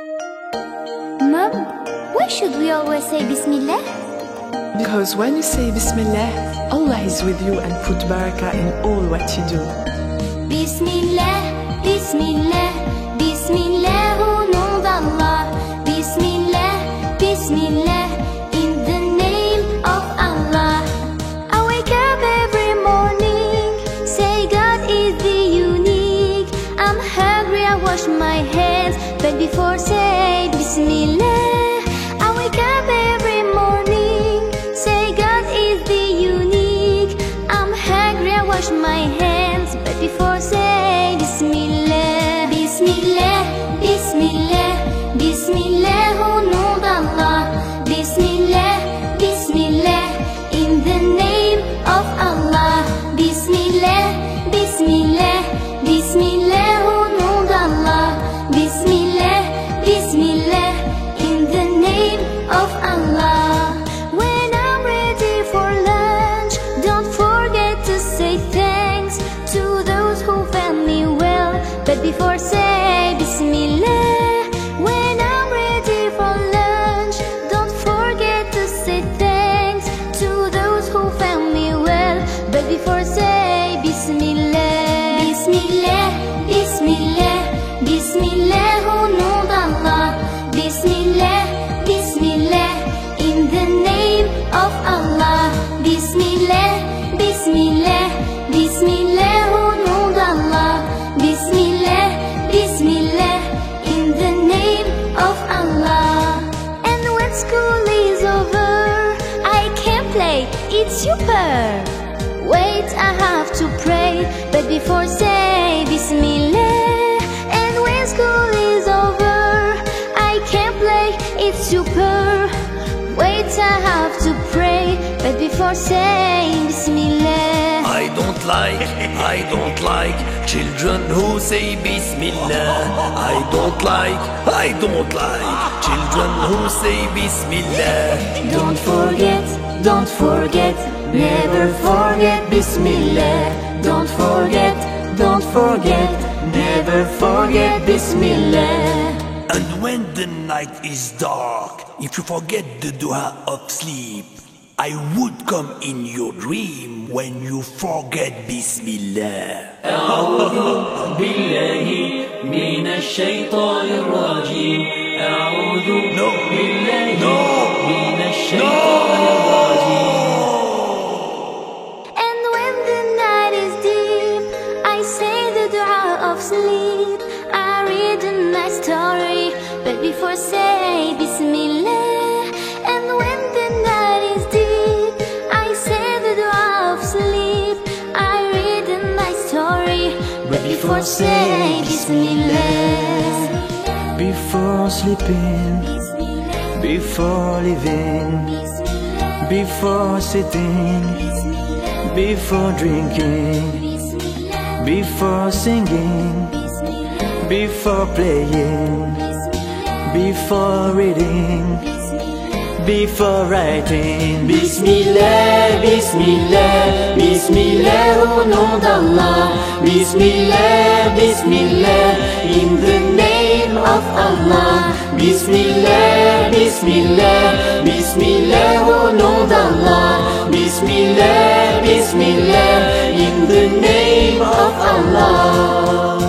Mom, why should we always say Bismillah? Because when you say Bismillah, Allah is with you and put barakah in all what you do. Bismillah, Bismillah, Bismillah, au nom d'Allah. Bismillah, Bismillah, in the name of Allah. I wake up every morning, say God is the unique. I'm hungry, I wash my hands, but before say Bismillah. I wake up every morning, say God is the unique. I'm hungry, I wash my hands, but before say Bismillah. Bismillah, Bismillah, Bismillah, au nom d'Allah. Bismillah, Bismillah, in the name of Allah. Bismillah, Bismillah, Bismillah, au nom d'Allah. Bismillah, Bismillah, in the name of Allah. When I'm ready for lunch, don't forget to say thanks to those who fed me well, but before say Bismillah. When I'm ready for lunch, don't forget to say thanks to those who fed me well, but before say Bismillah. Bismillah, Bismillah, Bismillah, au nom d'Allah. Bismillah, Bismillah, in the name of Allah. Bismillah, Bismillah, Bismillah, au nom d'Allah. Bismillah, Bismillah, in the name of Allah. And when school is over, I can play, it's super. Wait, I have to pray, but before say Bismillah. And when school is over, I can play, it's super. Wait, I have to pray, but before saying Bismillah. I don't like children who say Bismillah. I don't like children who say Bismillah. Don't forget, never forget Bismillah. Don't forget, never forget Bismillah. And when the night is dark, if you forget the dua of sleep, I would come in your dream when you forget Bismillah. أعوذ بالله من الشيطان الرجيم. أعوذ بالله من الشيطان الرجيم. And when the night is deep, I say the dua of sleep. I read a nice story, but before say Bismillah. And when the night is deep, I say the dua of sleep. I read a nice story, but before say Bismillah. Before sleeping, before living, before sitting, before drinking, before singing, before playing, before reading, before writing. Bismillah, Bismillah, Bismillah, au nom d'Allah. Bismillah, Bismillah, in the name of Allah. Bismillah, Bismillah, Bismillah, au nom d'Allah. Bismillah, Bismillah, in the name of Allah.